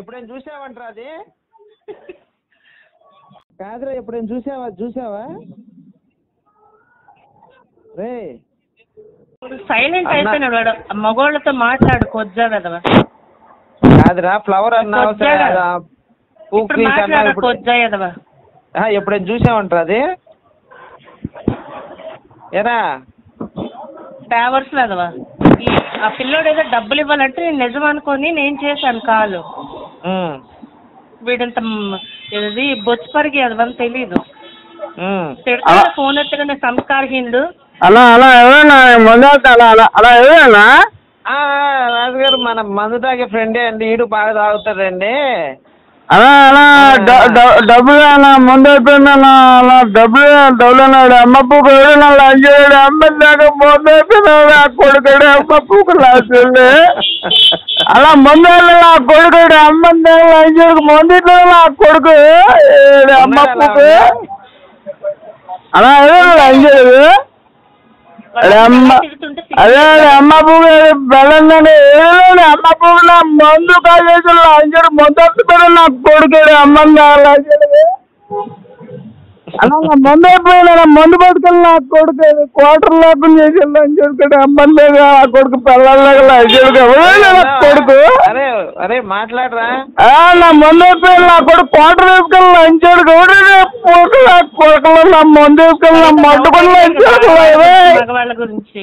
ఎప్పుడైనా చూసావంటారా అది? కాదురా, ఎప్పుడైనా చూసావా రే? సైలెంట్ అయిపోయినాడు వాడు. మగవాళ్ళతో మాట్లాడు కొద్దిగా కదవా. కాదురా, ఫ్లవర్ అన్నావు, ఎప్పుడైనా చూసావంటారా అది? ఏరా ట్రావర్స్ లేదవా? ఆ పిల్లోడు ఏదో డబ్బులు ఇవ్వాలంటే నేను నిజం అనుకొని నేను చేశాను కాలు. వీడంత ఇది బొచ్చుపరికి అదవని తెలీదు. ఫోన్ ఎత్తగానే సంస్కారహీనుడు. అలా అలా ఎవరైనా అలా ఎవరైనా రాజుగారు మన మందు తాగే ఫ్రెండే అండి, ఈడు బాగా తాగుతాడండి. అలా అలా డబ్బులు అన్నా ముందు అయిపోయిందన్నా, అలా డబ్బులు అన్నాడు. అమ్మ పూకు ఎవరైనా అంజాడు, అమ్మ దాకా ముందు అయిపోయినాడు ఆ కొడుకుడు, అమ్మ పూకు లాస్తుంది. అలా ముందు ఆ కొడుకుడు అమ్మ దాకా అంజాడు, ముందు ఆ కొడుకు అమ్మ పూకు అలా ఎవరు అంజాడు. అదే అమ్మ పువ్వు బెల్లండి, అమ్మ పువ్వు నా మందు కాలేజీలో అంజడు మొదటి నా కొడుకాడు అమ్మని అలా నా మందు అయిపోయినా నా మందు పట్టుకెళ్ళి నా కొడుకు క్వార్టర్ లేకుండా చేసి అంజడుకాడు అమ్మని లేక ఆ కొడుకు పిల్లలు అంజడుకు కొడుకు. అరే మాట్లాడరా, నా మందు అయిపోయిన నా కొడుకు క్వార్టర్ వేసుకెళ్ళి అంజడుకు కొడుకులో నా మందు వేసుకెళ్ళి నా మండుకుని మగవాళ్ళ గురించి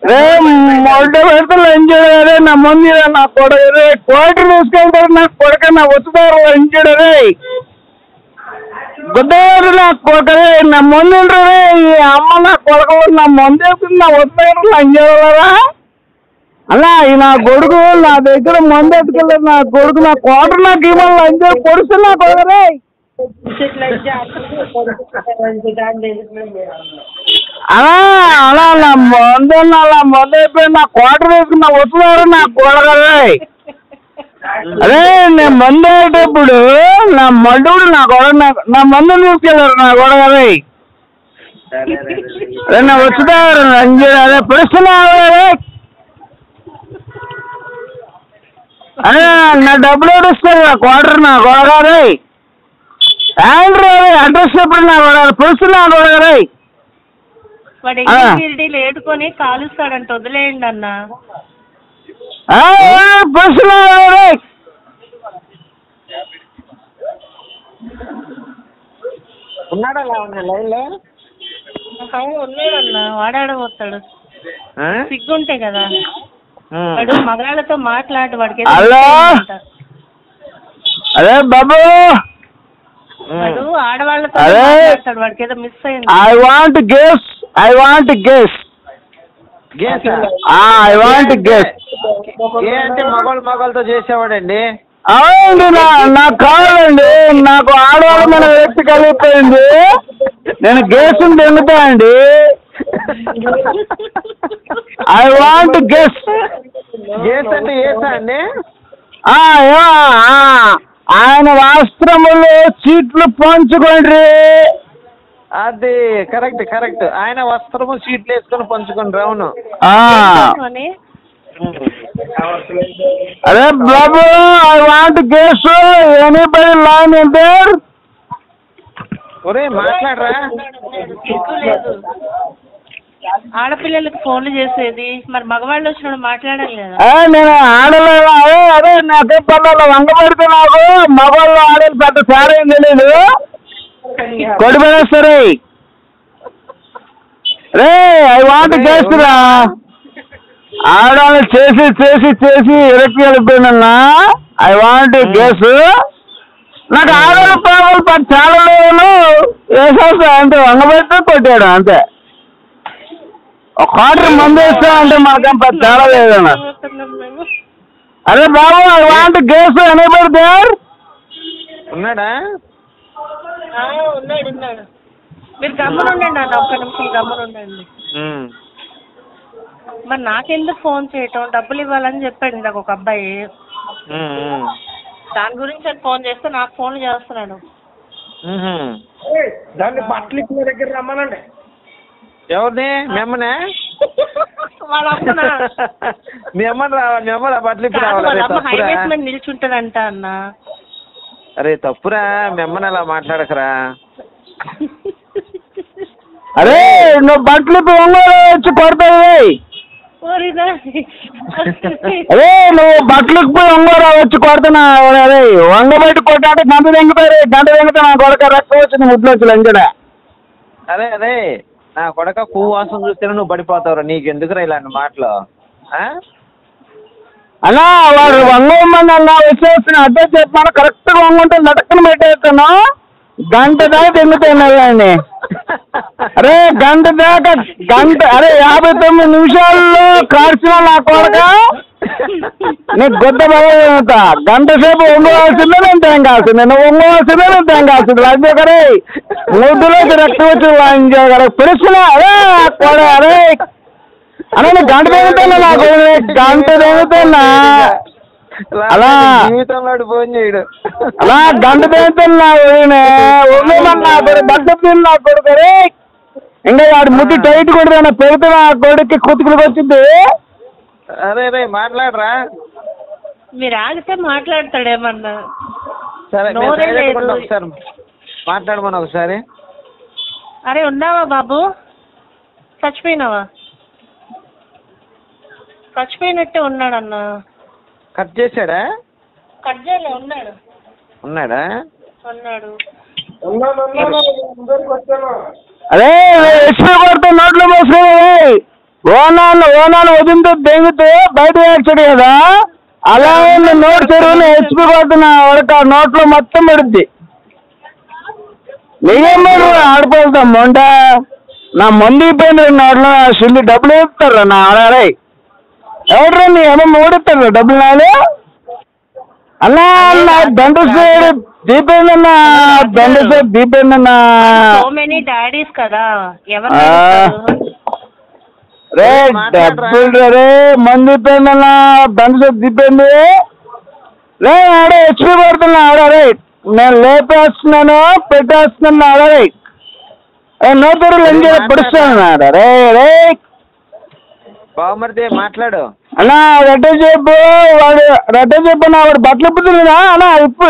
రే మొట్ట పెడతారు అంజాడు. రే నా మంది నా కొడుకు రే క్వార్టర్ వేసుకెళ్తారు నా కొడుక నా వచ్చుతారు అంజాడు. రే గుడ్డవారు నా కొడుకు రే నా మంది రే ఈ అమ్మ నా కొడుకు నా మంది వేసుకుని నా వస్తారు అంజారా. అలా ఈ నా కొడుకు నా దగ్గర మందు ఎత్తుకెళ్ళారు నా కొడుకు నా క్వార్టర్ నాకు ఇవ్వాలి అంజాడు పొడుసు నా కొడుకు రే. అలా అలా నా మందు అలా మందు అయిపోయి నా క్వార్టర్ వేసుకుని నా వస్తున్నారు నా కొడగలే. అదే నేను మందు అయ్యేటప్పుడు నా మడ్డుడు నా కొడగ నా మందు తీసుకెళ్ళారు నా కొడగలే. అదే నా వచ్చుతారు అదే పిలుస్తున్నారు. అదే నా డబ్బులు ఏడుస్తారు నా క్వార్టర్ నా కొడగలే. అడ్రస్ చెప్పండి నా కొడగ పిలుస్తున్నా కొడగలే. వాడు ఏడుకొని కాలుస్తాడంట, వదిలేయండి అన్న. ఉన్నాడా లైన్ లో? ఉన్నాడన్నా, వాడాడబోతాడు సిగ్గుంటే కదా. వాడు మగరాళ్ళతో మాట్లాడు, వాడికి అదే బాబు వాడు ఆడవాళ్ళతో మాట్లాడతాడు, వాడికి ఏదో మిస్ అయింది. I want guess. అంటే మగవాళ్ళతో చేసేవాడండి. అవునండి, నాకు కావాలండి. నాకు ఆడవాళ్ళమైన వ్యక్తి కలిగిపోయింది, నేను గేసుని తింగుతా అండి. I want guess. గేస్ అంటే ఏసా అండి? ఆయన వస్త్రములు చీట్లు పంచుకోండి. అది కరెక్ట్. ఆయన వస్త్రము సీట్లు వేసుకొని పంచుకోండి. అవును. అదే బాబు, I want guess. Anybody line in there? ఒరే మాట్లాడరా. ఆడపిల్లలకి ఫోన్లు చేసేది, మరి మగవాళ్ళు వచ్చిన మాట్లాడాలి కదా. నేను ఆడలేదు. అదే నాకే పనులు వంగబడితే నాకు మగవాళ్ళు ఆడలు పెద్ద తేడా ఏం తెలియదు. కొడిపోయేస్తారు రే. ఐ వాంట్ గెస్ రా. ఆడవాళ్ళు చేసి ఎరక్కి వెళ్ళిపోయినా. I want guess. నాకు ఆడవాళ్ళ ప్రాబ్లం పెద్ద చాలా లేవు. వేసేస్తా అంతే, వంగబెడితే కొట్టాడు అంతే. ఒక క్వార్టర్ మందు వేస్తా అంటే మనకేం పెద్ద తేడా లేదన్న. అరే బాబు, I want guess. Anybody there? ఉన్నాడా? ఉన్నాడు. మీరు గమ్మునుండండి అన్న, ఒక్క నిమిషం గమ్మునుండండి. మరి నాకెందుకు ఫోన్ చేయటం? డబ్బులు ఇవ్వాలని చెప్పాడు ఇందాక ఒక అబ్బాయి. దాని గురించి అది ఫోన్ చేస్తే నాకు ఫోన్ చేస్తున్నాడు. దాన్ని బట్టలు ఇచ్చిన దగ్గర రమ్మనండి. ఎవరిని? మిమ్మల్ని? వాళ్ళ అమ్మనా? మీ అమ్మని రావాలి, మీ అమ్మ బట్టలు ఇప్పుడు కాదు, రావాలి. వాళ్ళ అమ్మ తప్పురా హైవేస్ మీద నిల్చుంటదంట అన్న. అరే తప్పురా, మీ అమ్మని అలా మాట్లాడకరా. అరే నువ్వు బట్టలు ఒంగోలు వచ్చి కొడతావు. అరే నువ్వు బట్టలకు పోయి ఒంగోలు వచ్చి కొడుతున్నా. అరే వంగ బయట కొట్టాడు, గంట తెంగుతారు, గంట తెంగితే నా కొడక రక్తం వచ్చింది, ముట్లు వచ్చి లంచడ. అరే అరే నా కొడక పువ్వు వాసన చూస్తేనే నువ్వు పడిపోతావురా, నీకు ఎందుకురా ఇలాంటి మాటలు? అన్నా వాడు వంగమంది అన్నా వచ్చేస్తున్నా, అడ్డే చెప్పాను కరెక్ట్గా వంగుంటే నటక్కన పెట్టేస్తాను, గంట దాకా తెంగుతాయండి. అరే గంట దాకా అరే 59 నిమిషాల్లో కాల్చిన నా కొడక నీకు గొద్ద బాగా గంట సేపు వంగవలసిందే, నేను తెంగాల్సిందే, నువ్వు వంగవలసిందే, నేను తెంగాల్సింది. అదే ముద్దులోకి రక్తం వచ్చి పిలుస్తున్నా. అరే కొడ అరే అరే నేను గంట తెగుతున్నా, నాకు గంట తెగుతున్నా, అలా జీవితంలో ఫోన్ చేయడు, అలా గంట తెగుతున్నా. బట్టలు తిన్నా కొడుకు. ఇంకా వాడు ముట్టి టైట్ కొడుతున్నా, పెడితే నా కొడుక్కి కుతుకులకు వచ్చింది. అరే రే మాట్లాడరా. మీరు ఆగితే మాట్లాడతాడేమన్నా. సరే నోరే లేదు. ఒకసారి మాట్లాడమని ఒకసారి. అరే ఉన్నావా బాబు? చచ్చిపోయినావా? చచ్చిపోయినట్టే ఉన్నాడన్న. కట్ చేశాడా? కట్ చేయలే, ఉన్నాడు. ఉన్నాడా? ఉన్నాడు. అరే ఎక్స్ట్రా కొడితే నోట్లో మోసుకొని ఓనాలు వదిలితే దెంగితే బయట వేస్తాడు కదా, అలా నోటు చెరువుని హెచ్పి కొడుతున్నా వాడికి ఆ నోట్లో మొత్తం పడుద్ది. నీకేమో ఆడిపోతాం మొంట నా మందు అయిపోయింది నోట్లో సిల్లి డబ్బులు వేస్తారా నా ఆడారే ఎవడరా నీ అమ్మ ఓడిస్తారా డబ్బులు నాలు అన్నా అన్న దండ సేపు దీపేందన్నా, దండ సేపు దీపేందన్నా. సో మెనీ డాడీస్ కదా, ఎవరు రే డబ్బులు రే మంది అయిపోయిందన్నా, దండ సేపు దీపేంది రే. ఆడే హెచ్పి పడుతున్నా ఆడారే, నేను లేపేస్తున్నాను పెట్టేస్తున్నాను ఆడారే, నోతరు లంజ పొడుస్తాను రే రే. బావమరిది మాట్లాడు అన్నా. రెడ్డ చెప్పు వాడు, రెడ్డ చెప్పు నా వాడు బట్టలు ఇప్పుతుందా అన్నా, ఇప్పుడు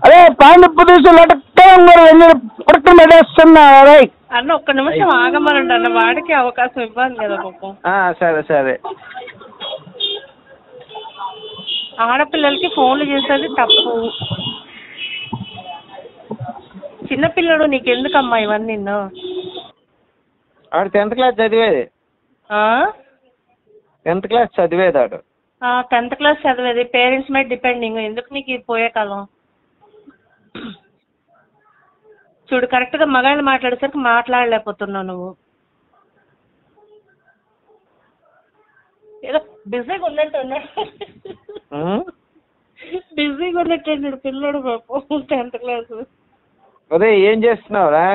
అదే పాయింట్ ఇప్పు తీసి లెక్క పెట్టేస్తున్నా. అరే అన్న ఒక్క నిమిషం ఆగమనండి అన్న, వాడికి అవకాశం ఇవ్వాలి కదా పాపం. సరే సరే. ఆడపిల్లలకి ఫోన్లు చేసేది తప్పు. చిన్నపిల్లడు నీకెందుకమ్మా ఇవన్నీ? ఆడు 10th క్లాస్ చదివేది. 10th క్లాస్ చదివేది ఆడు. 10th క్లాస్ చదివేది, పేరెంట్స్ మీద డిపెండింగ్. ఎందుకు నీకు పోయే కాలం? చూడు కరెక్ట్గా మగాళ్ళు మాట్లాడేసరికి మాట్లాడలేకపోతున్నావు నువ్వు. ఏదో బిజీగా ఉన్నట్టు ఉన్నాడు, బిజీగా ఉన్నట్టు ఉన్నాడు పిల్లడు పాపం 10th క్లాస్. అదే ఏం చేస్తున్నావురా?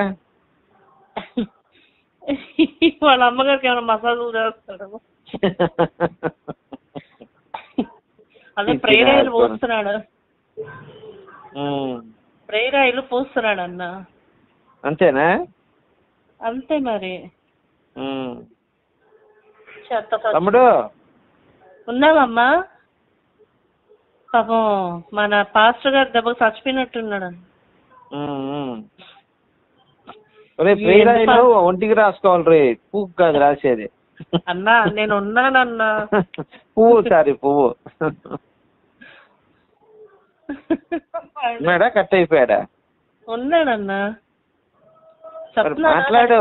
వాళ్ళ అమ్మగారికి ఏమైనా మసాజులు చేస్తాడు. అదే ప్రేయర్ ఆయిల్ పోస్తున్నాడు, ప్రేయర్ ఆయిల్ పోస్తున్నాడు అన్న. అంతేనా? అంతే మరి. తమ్ముడు ఉన్నావమ్మా? పాపం మన పాస్టర్ గారు దెబ్బకు చచ్చిపోయినట్టున్నాడు. ఒంటికి రాసుకోవాలి రే, పువ్వు కాదు రాసేది. అన్నా నేను ఉన్నానన్నా. పువ్వు సారీ పువ్వు. ఉన్నాడా కట్ అయిపోయాడా? ఉన్నాడన్నా. మాట్లాడు.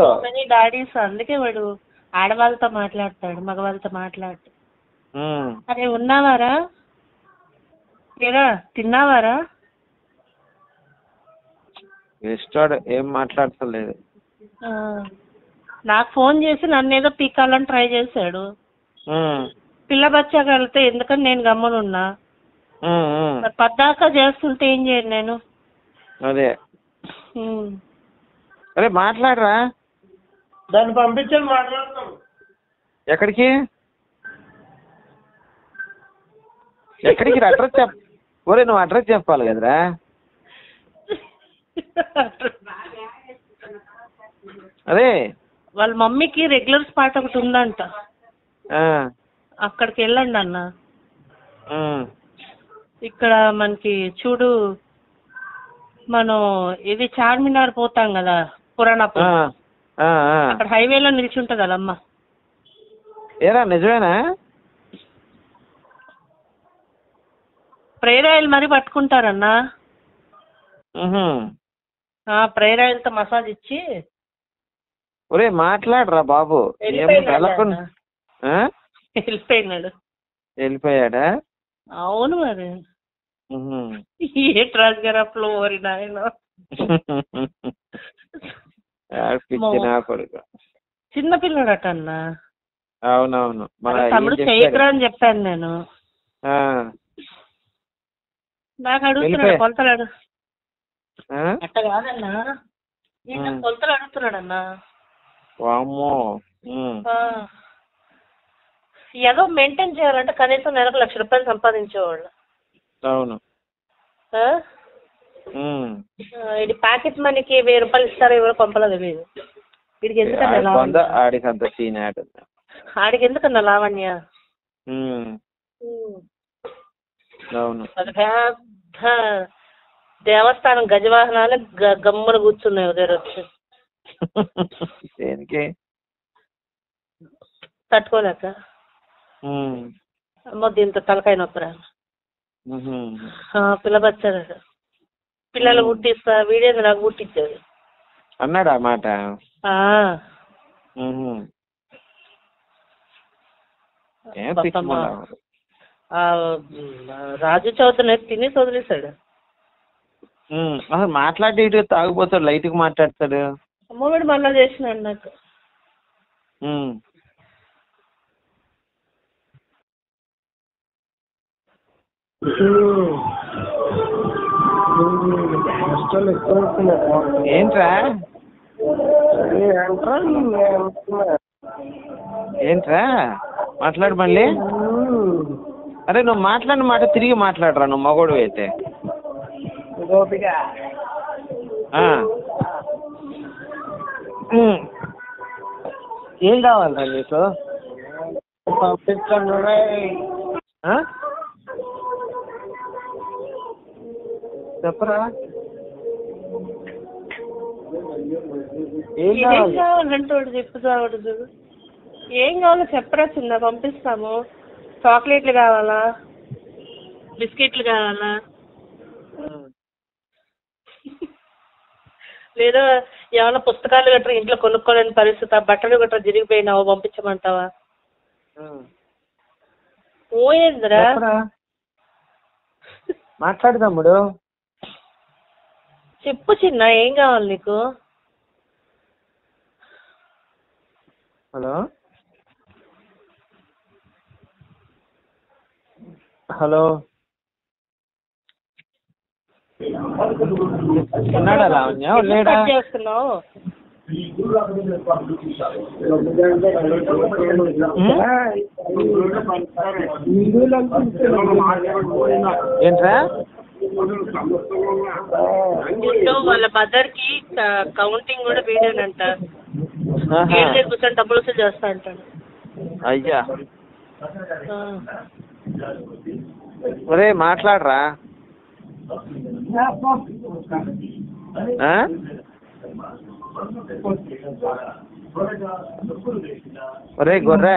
డాడీస్ అందుకే వాడు ఆడవాళ్ళతో మాట్లాడతాడు, మగవాళ్ళతో మాట్లాడు. అరే ఉన్నావారా? ఏరా తిన్నావారా? ఇష్టాడు ఏం మాట్లాడతలేదు. నాకు ఫోన్ చేసి నన్ను ఏదో పీకాలని ట్రై చేశాడు. పిల్ల బచ్చాక వెళ్తే ఎందుకని నేను గమ్మునున్నా. పద్దాకా చేస్తుంటే ఏం చేయను నేను. అదే అరే మాట్లాడరా. దాన్ని పంపించండి మాట్లాడతాం. ఎక్కడికి ఎక్కడికి అడ్రస్ చెప్ప. ఒరే నువ్వు అడ్రస్ చెప్పాలి కదరా. అదే వాళ్ళ మమ్మీకి రెగ్యులర్ స్పాట్ ఒకటి ఉందంట, అక్కడికి వెళ్ళండి అన్న. ఇక్కడ మనకి చూడు, మనం ఇది చార్మినార్ పోతాం కదా పురాణాపురం, అక్కడ హైవేలో నిల్చుంటది వాళ్ళమ్మ. ఏరా నిజమేనా? ప్రేయర్ ఆయిల్ మరి పట్టుకుంటారన్నా, ప్రేయర్ ఆయిల్ తో మసాజ్ ఇచ్చి. ఒరే మాట్లాడరా బాబు. వెళ్ళిపోయాడా? అవును మరి. ఏ ట్రాన్స్గరప్లో ఓరి నాయన. చిన్న పిల్లడట అన్న. అవునవును. తమ్ముడు చేయకురా అని చెప్పాను నేను. నాకు అడుగుతున్నాడు కొలతలు. అట్ట కాదన్నా, కొలతలు అడుగుతున్నాడన్నా. ఏదో మెయింటైన్ చేయాలంటే కనీసం నెలకు ₹1,00,000 సంపాదించేవాళ్ళు. అవును. ఇది ప్యాకెట్ మనీకి ₹1000 ఇస్తారో ఎవరో పంపలో తెలియదు. వీడికి ఎందుకన్నా ఆడికి ఎందుకన్నా లావణ్య. అవును. అది పెద్ద దేవస్థానం గజవాహనాలు గమ్మున కూర్చున్నాయి ఉదయం వచ్చి. తట్టుకోలేక అమ్మో దీంతో తలకాయ నొప్పరా. పిల్లబచ్చాడు, పిల్లలు పుట్టిస్తా, వీడియో నాకు పుట్టించాడు అన్నాడు ఆ మాట. రాజు చౌదరి తినేసి వదిలేశాడు. అసలు మాట్లాడి తాగిపోతాడు, లైట్గా మాట్లాడతాడు. అమ్మఒడి మళ్ళా చేసినాడు నాకు. ఏంట్రా మాట్లాడు మళ్ళీ. అరే నువ్వు మాట్లాడిన మాట తిరిగి మాట్లాడరా, నువ్వు మగోడు అయితే. ఏం కావాలరా నీకు? చెప్పరా, ఏం కావాలంటే వాడు చెప్పుతాడు. ఏం కావాలో చెప్పరా చిన్న, పంపిస్తాము. చాక్లెట్లు కావాలా, బిస్కెట్లు కావాలా, లేదా ఏమైనా పుస్తకాలు గట్రా ఇంట్లో కొనుక్కోలేని పరిస్థితి, బట్టలు గట్రా జరిగిపోయినావు పంపించమంటావా? ఓయేంద్రా మాట్లాడు తమ్ముడు. చెప్పు చిన్న, ఏం కావాలి నీకు? హలో హలో ఉన్నాడా లావణ్య? లేడా? చేస్తున్నావు ఏంట్రా? వాళ్ళ మదర్ కి కౌంటింగ్ కూడా వీడేనంట. కూర్చొని డబ్బులు వసూలు చేస్తా అంటాడు. అయ్యా ఒరే మాట్లాడరా. ఒరే గొర్రె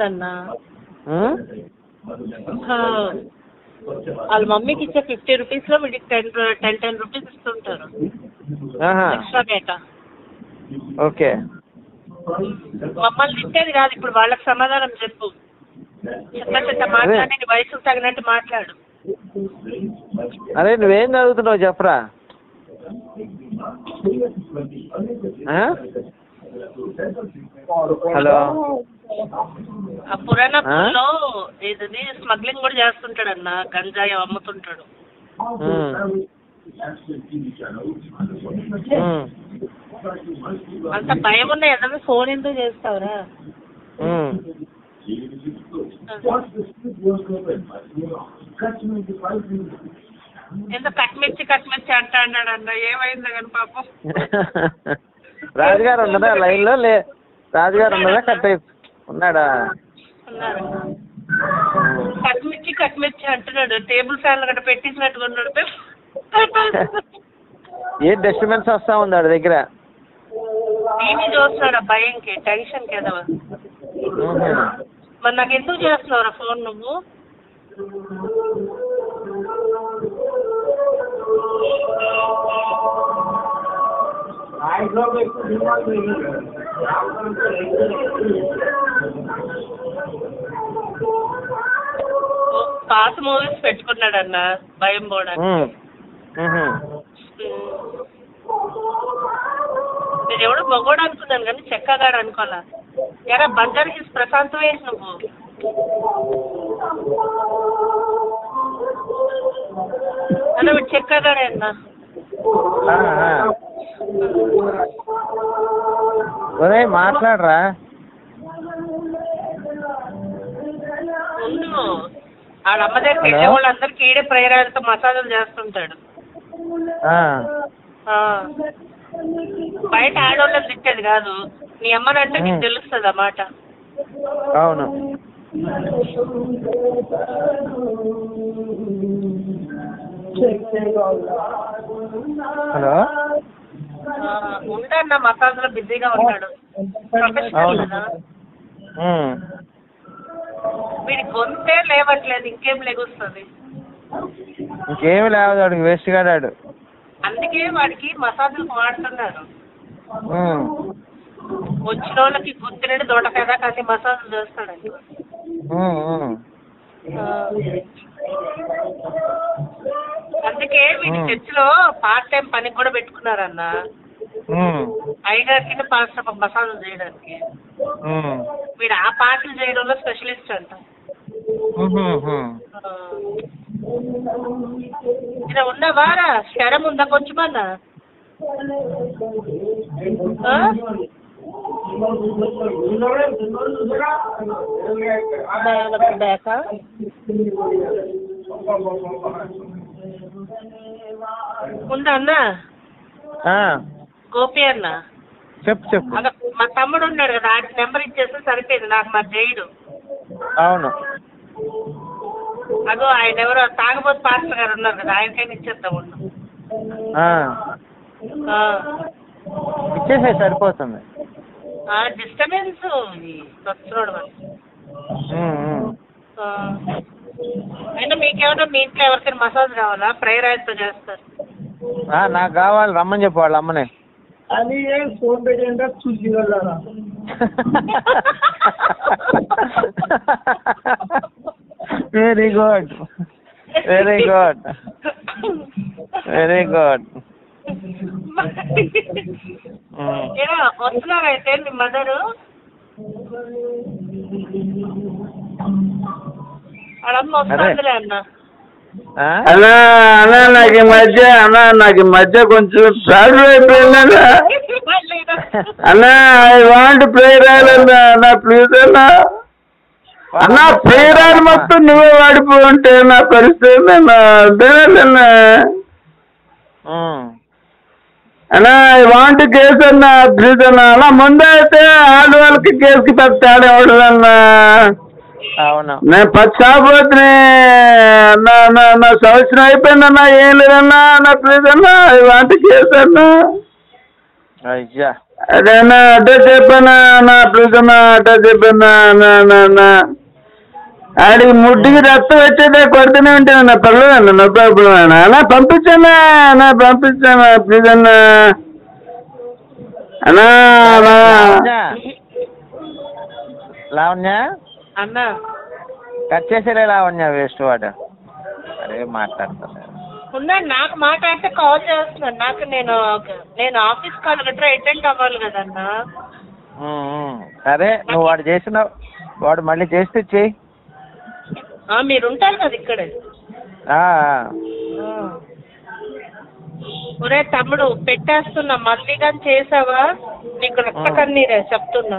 అన్నా, వాళ్ళ మమ్మీకి ఇచ్చే ₹50 లో వీడికి 10 రూపీస్ ఇస్తుంటారు ఎక్స్ట్రా బేట. ఓకే, మమ్మల్ని తిట్టేది కాదు, ఇప్పుడు వాళ్ళకి సమాధానం చెప్పు. చెత్త మాట్లాడి నీ వయసుకు తగినట్టు మాట్లాడు. అరే నువ్వేం చదువుతున్నావు చెప్పరా. హలో, ఆ పురాణంలో ఇది స్మగ్లింగ్ కూడా చేస్తుంటాడన్న, గంజాయి అమ్ముతుంటాడు. అంత భయం ఉన్న ఏదైనా ఫోన్ ఎందుకు చేస్తావురా? ఎంత కట్మిర్చి అంటా అన్నాడు అన్న. ఏమైందో కానీ పాపం రాజుగారు ఉన్నదా లైన్లో? రాజుగారు ఉన్నదా? కట్ ఉన్నాడా? కట్మిర్చి అంటున్నాడు. టేబుల్ ఫ్యాన్ గట్ట పెట్టించినట్టుగా ఉన్నాడు. ఏ డిస్టర్బెన్స్ వస్తా ఉంది వాడి దగ్గర? టీవీ చూస్తున్నాడు భయంకి, టెన్షన్కి కదా. మరి నాకు ఎందుకు చేస్తున్నావురా ఫోన్ నువ్వు? పాత మూవీస్ పెట్టుకున్నాడన్న భయం పోవడానికి. నేను ఎవడో మగోడు అనుకున్నాను కానీ చెక్కగాడు అనుకోవాలా. ఎరా బంజారా హిల్స్ ప్రశాంతం వేసి నువ్వు. అన్న వీడు చెక్కగాడే అన్న. ఒరే మాట్లాడరా. ముందు వాళ్ళ అమ్మ దగ్గర వెళ్ళే వాళ్ళందరికీ ఈడే ప్రేరాలతో మసాజులు చేస్తుంటాడు. బయట ఆడవాళ్ళని తిట్టేది కాదు, నీ అమ్మనంటే నీకు తెలుస్తుంది ఆ మాట. అవును. హలో, ఉంటాడు మసాజ్ లో బిజీగా ఉన్నాడు. ప్రొఫెషనల్ కదా. వీడి గొంతే లేవట్లేదు, ఇంకేం లెగుస్తుంది? ఇంకేమి లేవదు వాడికి, వేస్ట్ గాడాడు. అందుకే వాడికి మసాజులకు వాడుతున్నారు. వచ్చిన వాళ్ళకి గుర్తునట్టు దొడకదా కానీ మసాజులు చేస్తాడండి. అందుకే వీడి చర్చిలో పార్ట్ టైం పనికి కూడా పెట్టుకున్నారన్న. అయ్యగారికి పాస్టర్ మసాజులు చేయడానికి. వీడు ఆ పాటలు చేయడంలో స్పెషలిస్ట్ అంట. ఇలా ఉన్నావారా? శరం ఉందా కొంచెమన్నా? ఉందా అన్న? గోపి అన్న చెప్పు. మా తమ్ముడు ఉన్నాడు కదా, ఆ నెంబర్ ఇచ్చేస్తే సరిపోయింది. నాకు మరి చేయడు. అవును. అదో ఆయన ఎవరో తాగబోతు పాస్టర్ గారు ఉన్నారు కదా, ఆయనకైనా ఇచ్చేద్దాం. ఇచ్చేసే సరిపోతుంది. డిస్టర్బెన్స్ వస్తున్నాడు మరి. అయినా మీకేమన్నా మీ ఇంట్లో ఎవరికైనా మసాజ్ కావాలా? ప్రేయర్ ఆయనతో చేస్తారు. నాకు కావాలి, రమ్మని చెప్పు వాళ్ళ అమ్మని. అని ఫోన్ పెట్టింటే చూసి వెళ్ళారా? Very good, very good, very good. వస్తున్నారు అయితే మీ మదరు? వాళ్ళమ్మ వస్తుందిలే అన్న. అన్నా నాకు ఈ మధ్య కొంచెం ప్రాబ్లం అయిపోయిందన్నా. అన్నా ఐ వాంట్ ప్రేయర్ అన్నా, ప్లీజ్ అన్నా. అన్నా ప్రేయర్ మొత్తం నువ్వే వాడిపోతుంటే నా పరిస్థితి అన్నా. అన్నా ఐ వాంట్ కేసు అన్నా, ప్లీజ్ అన్నా. అలా ముందే అయితే ఆడవాళ్ళకి కేసుకి పెద్ద తేడా ఉండదన్నా. అవును. నేను 10 షాపులు నా సంవత్సరం అయిపోయిందన్నా, ఏం లేదన్నా. నా ప్లీజ్ అన్నా, ఐ వాంట్ కేసు అన్నా. అయ్యా అదేనా అడ్డా చెప్పానా నా ప్లీజ్ అన్నా, అడ్డా చెప్పానా. ఆడికి ముడ్డికి రక్తం వచ్చేదే కొడుతూనే ఉంటానన్నా, పర్లేదన్నా, నో ప్రాబ్లం అన్నా. పంపించానా ప్లీజ్ అన్నా. అన్నా లావణ్య అన్నా కట్ చేసేలే లావణ్య, వేస్ట్ వాడు. అరే మాట్లాడుతున్నా ఉన్నాడు. నాకు మాట్లాడితే కాల్ చేస్తున్నాడు. నాకు నేను ఆఫీస్ కాల్ గట్రా అటెండ్ అవ్వాలి కదన్నా. సరే నువ్వు వాడు చేసిన వాడు మళ్ళీ చేస్తే చెయ్యి. మీరు ఉంటారు కదా ఇక్కడే. ఒరే తమ్ముడు పెట్టేస్తున్నా, మళ్ళీ కానీ చేసావా నీకు రక్త కన్నీరే చెప్తున్నా.